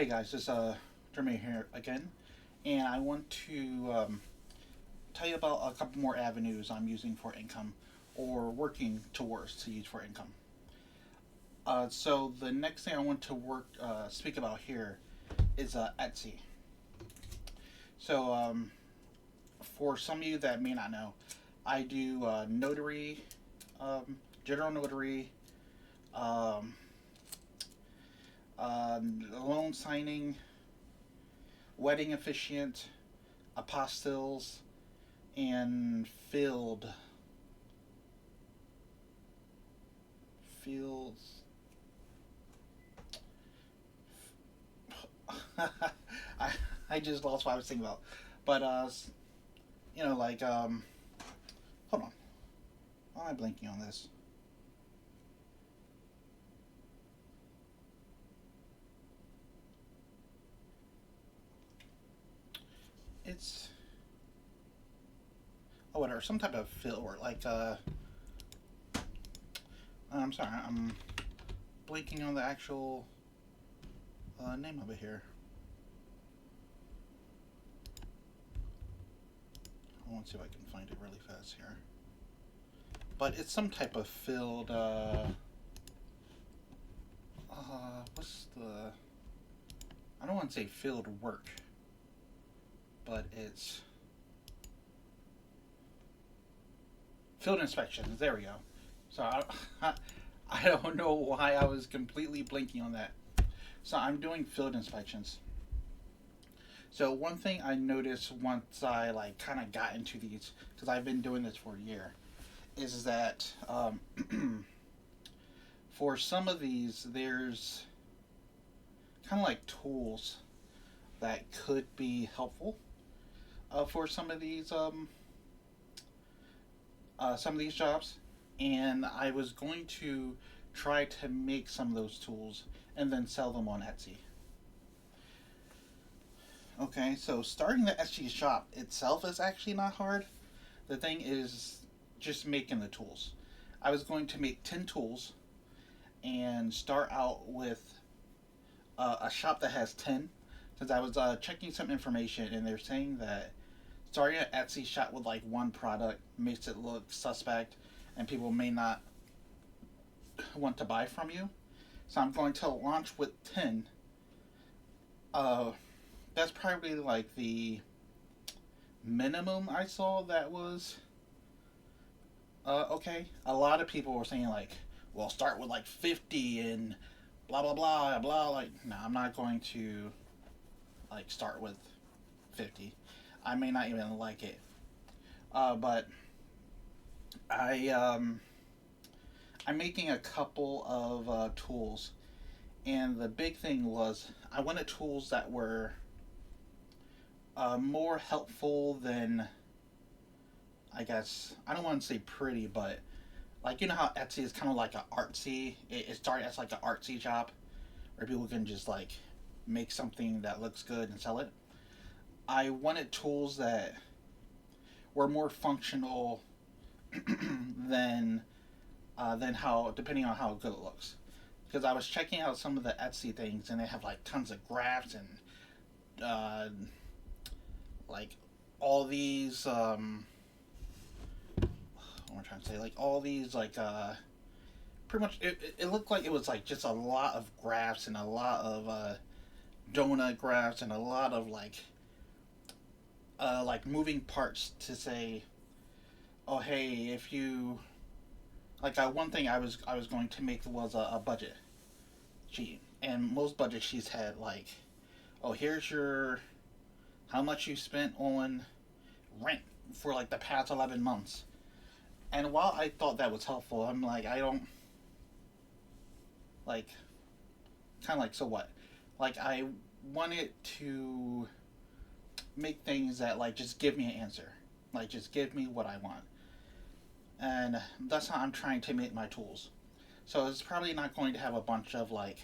Hey guys, this is Jeremy here again, and I want to tell you about a couple more avenues I'm using for income or working towards to use for income. So the next thing I want to speak about here is Etsy. So for some of you that may not know, I do notary, general notary, um, loan signing, wedding officiant, apostilles, and fields. I I just lost what I was thinking about, but like hold on, why am I blinking on this? It's whatever, some type of field work like I'm sorry, I'm blinking on the actual name of it here. I want to see if I can find it really fast here. But it's some type of field. What's the? I don't want to say field work, but it's field inspections. There we go. So I don't know why I was completely blinking on that. So I'm doing field inspections. So one thing I noticed once I like kind of got into these, because I've been doing this for a year, is that for some of these there's kind of like tools that could be helpful for some of these jobs, and I was going to try to make some of those tools and then sell them on Etsy. Okay, so starting the Etsy shop itself is actually not hard. The thing is just making the tools. I was going to make 10 tools and start out with a shop that has 10, because I was checking some information and they're saying that starting an Etsy shop with like one product makes it look suspect and people may not want to buy from you. So I'm going to launch with 10. Uh, that's probably like the minimum I saw that was okay. A lot of people were saying like, well, start with like 50 and blah blah blah blah. Like, no, I'm not going to like start with 50. I may not even like it. But I I'm making a couple of tools, and the big thing was I wanted tools that were more helpful than, I guess, I don't want to say pretty, but like, you know how Etsy is kind of like a artsy. It started as like an artsy job where people can just like make something that looks good and sell it. I wanted tools that were more functional than how, depending on how good it looks. Because I was checking out some of the Etsy things and they have like tons of graphs and uh, like all these what am I trying to say, like all these like pretty much it looked like it was like just a lot of graphs and a lot of donut graphs and a lot of like moving parts to say, oh hey, if you like one thing I was going to make was a budget sheet, and most budget sheets had like, oh, here's your how much you spent on rent for like the past 11 months. And while I thought that was helpful, I'm like, I don't like, kind of like, so what? Like, I wanted to make things that like just give me an answer, like just give me what I want, and that's how I'm trying to make my tools. So it's probably not going to have a bunch of like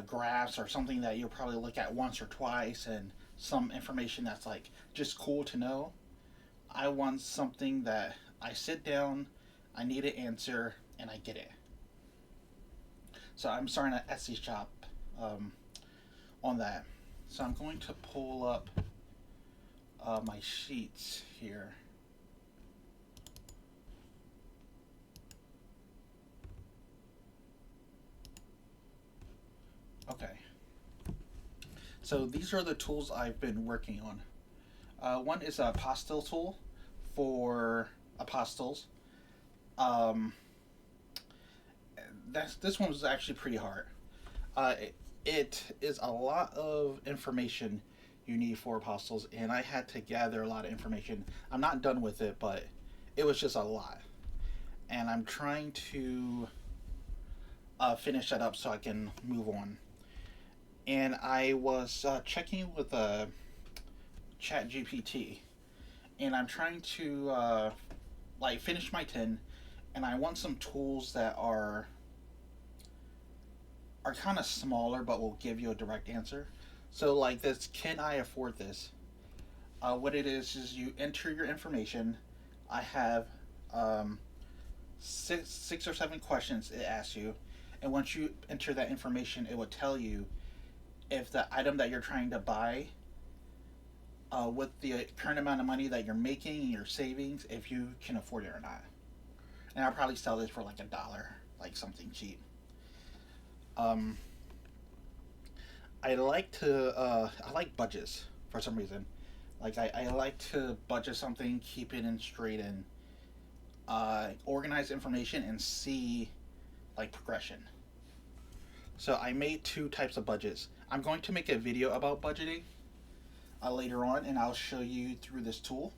graphs or something that you'll probably look at once or twice and some information that's like just cool to know. I want something that I sit down, I need an answer, and I get it. So I'm starting an Etsy shop um, on that. So I'm going to pull up my sheets here. Okay. So these are the tools I've been working on. One is a pastel tool for apostles. Um, this one was actually pretty hard. It is a lot of information you need for apostles, and I had to gather a lot of information. I'm not done with it, but it was just a lot, and I'm trying to finish that up so I can move on. And I was checking with Chat GPT, and I'm trying to like finish my 10, and I want some tools that are kind of smaller but will give you a direct answer. So like this, can I afford this? What it is you enter your information. I have six or seven questions it asks you, and once you enter that information, it will tell you if the item that you're trying to buy, with the current amount of money that you're making and your savings, if you can afford it or not. And I'll probably sell this for like $1, like something cheap. Um, I like budgets for some reason. Like I like to budget something, keep it in straight, and organize information and see like progression. So I made two types of budgets. I'm going to make a video about budgeting later on, and I'll show you through this tool.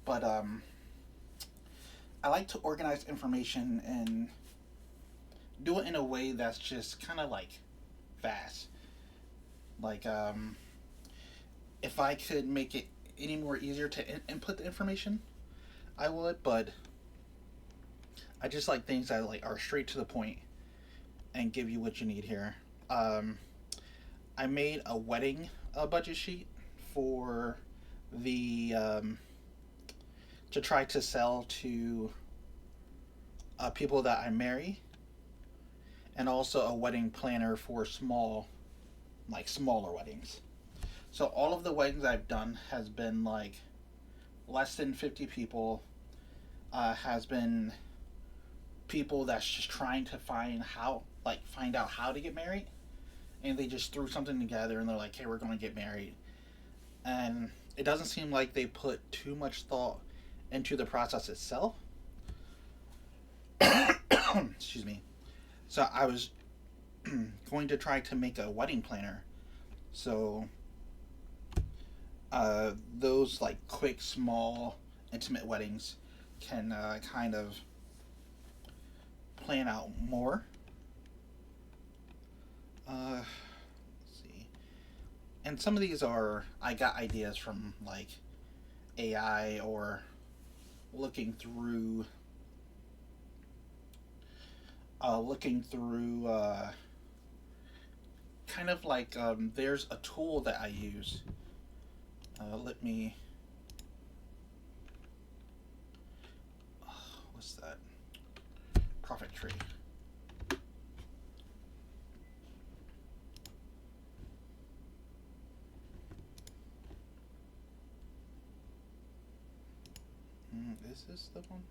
But I like to organize information and do it in a way that's just kind of like fast. Like if I could make it any more easier to input the information, I would. But I just like things that like are straight to the point and give you what you need here. I made a wedding budget sheet for the to try to sell to people that I marry, and also a wedding planner for smaller weddings. So all of the weddings I've done has been like less than 50 people. Has been people that's just trying to find out how to get married, and they just threw something together and they're like, "Hey, we're going to get married," and it doesn't seem like they put too much thought into the process itself. Excuse me. So I was going to try to make a wedding planner. So those like quick, small, intimate weddings can kind of plan out more. Let's see. And some of these I got ideas from like AI or looking through kind of like there's a tool that I use. Let me. What's that? Profit tree. Is this the one?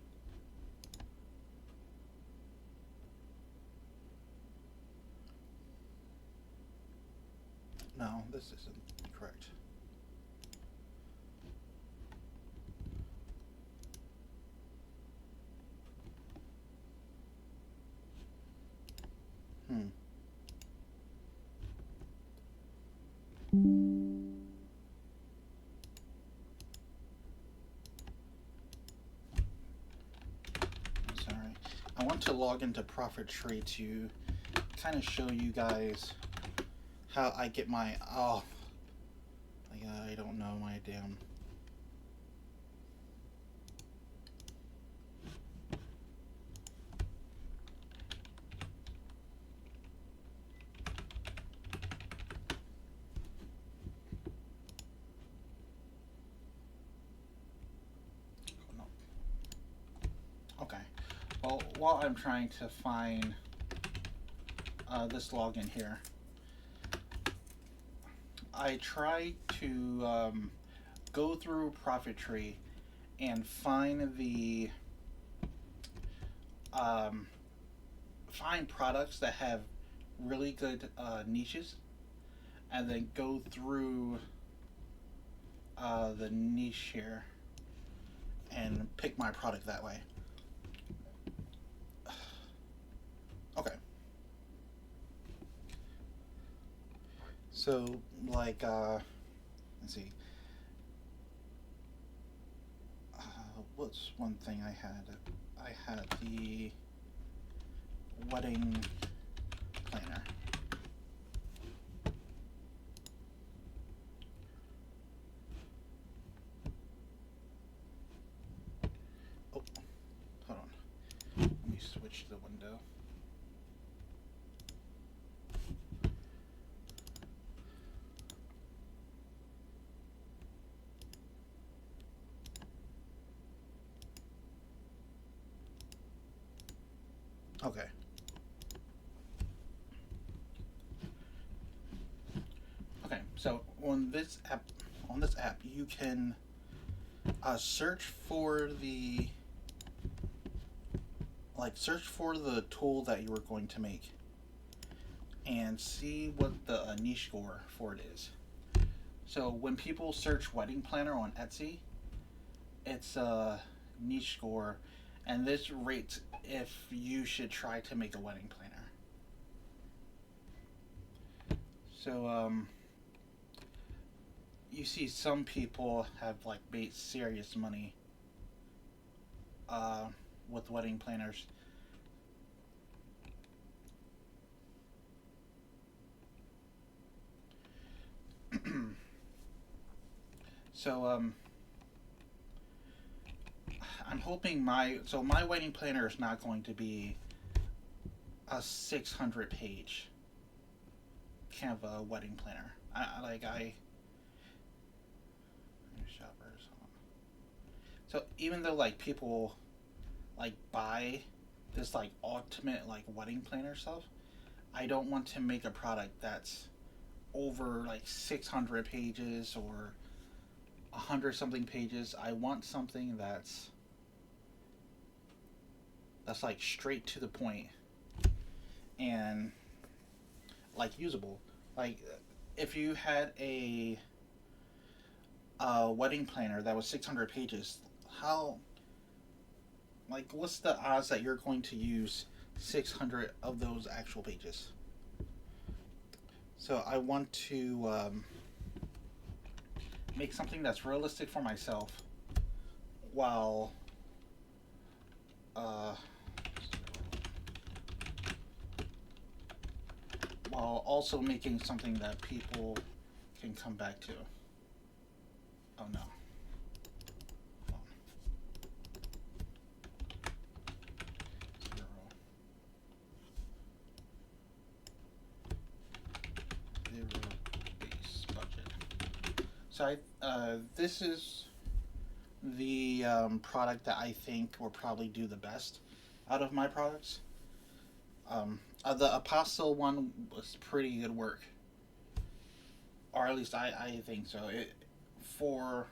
No, this isn't correct. Sorry. I want to log into Profit Tree to kind of show you guys how I get my I don't know my damn. Okay. Well, while I'm trying to find this login here, I try to go through Profit Tree and um, find products that have really good niches, and then go through the niche here and pick my product that way. Okay, so like let's see, what's one thing I had? I had the wedding planner. Oh, hold on. Let me switch the window. Okay. Okay. So on this app, you can search for search for the tool that you were going to make, and see what the niche score for it is. So when people search wedding planner on Etsy, it's a niche score, and this rates if you should try to make a wedding planner. So you see some people have like made serious money uh, with wedding planners. So I'm hoping my wedding planner is not going to be a 600 page Canva wedding planner. I shoppers. So even though like people like buy this like ultimate like wedding planner stuff, I don't want to make a product that's over like 600 pages or 100 something pages. I want something that's like straight to the point and like usable. Like if you had a wedding planner that was 600 pages, how like what's the odds that you're going to use 600 of those actual pages? So I want to make something that's realistic for myself while uh, while also making something that people can come back to. Oh no. Oh, 0. 0 base budget. So this is the product that I think will probably do the best out of my products. The Apostle one was pretty good work, or at least I think so. For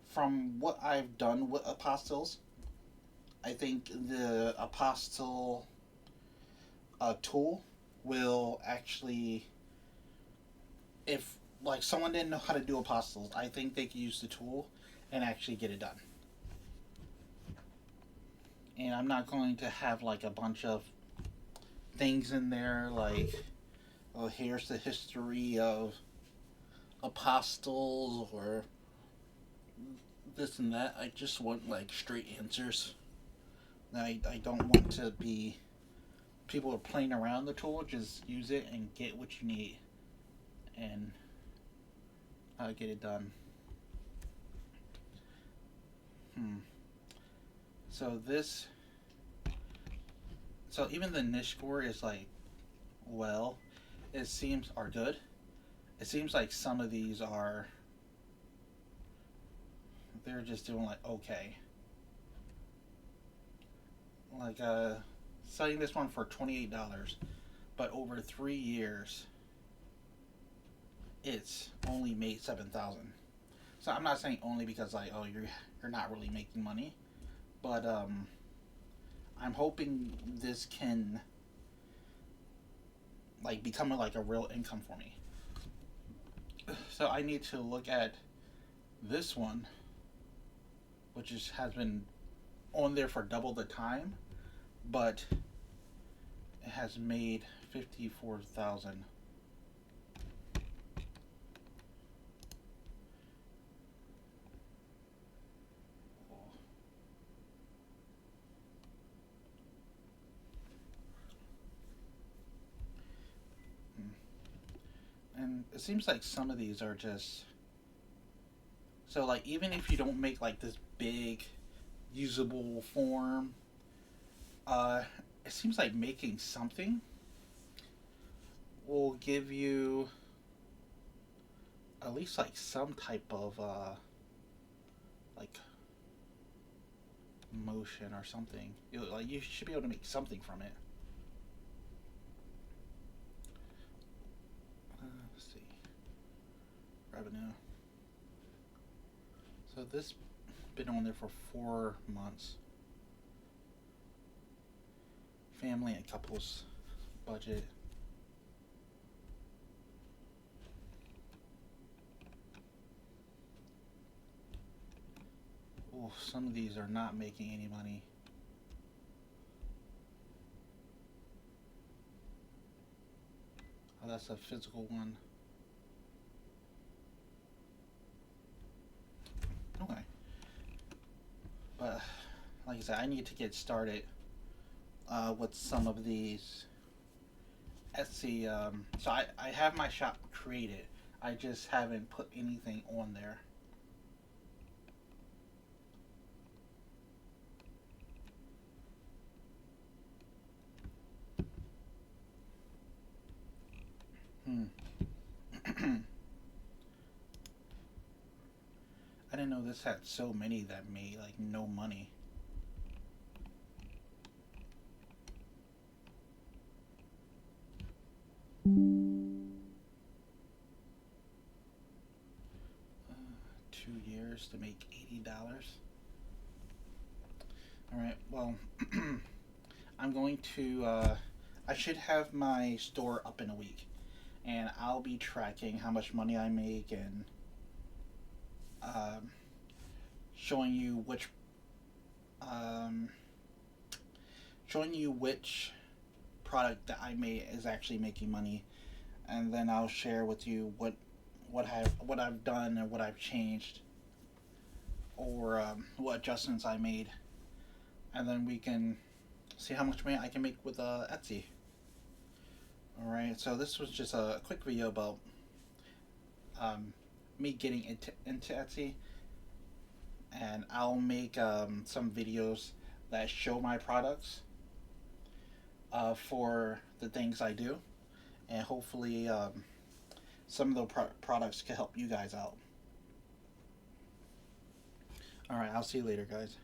from what I've done with Apostles, I think the Apostle tool will actually, if like someone didn't know how to do Apostles, I think they could use the tool and actually get it done. And I'm not going to have like a bunch of things in there like, oh, here's the history of apostles or this and that. I just want like straight answers. I don't want to be people are playing around the tool. Just use it and get what you need and get it done. So this, so even the niche score is like, well, it seems are good. It seems like some of these are, they're just doing like okay. Like selling this one for $28, but over 3 years, it's only made 7,000. So I'm not saying only because like, oh, you're not really making money, but I'm hoping this can like become like a real income for me. So I need to look at this one, which has been on there for double the time, but it has made 54,000. And it seems like some of these are just so like even if you don't make like this big usable form, uh, it seems like making something will give you at least like some type of like motion or something. Like you should be able to make something from it. Let's see, revenue. So this been on there for 4 months. Family and couples budget. Oh, some of these are not making any money. Oh, that's a physical one. Okay. But like I said, I need to get started with some of these Etsy. So I have my shop created. I just haven't put anything on there. Hmm. I didn't know this had so many that made like no money. 2 years to make $80. All right. Well, I'm going to. I should have my store up in a week, and I'll be tracking how much money I make and um, showing you um, which product that I made is actually making money, and then I'll share with you what I've done and what I've changed or what adjustments I made, and then we can see how much money I can make with Etsy. All right, so this was just a quick video about um, me getting into Etsy, and I'll make some videos that show my products for the things I do, and hopefully some of the products can help you guys out. All right, I'll see you later, guys.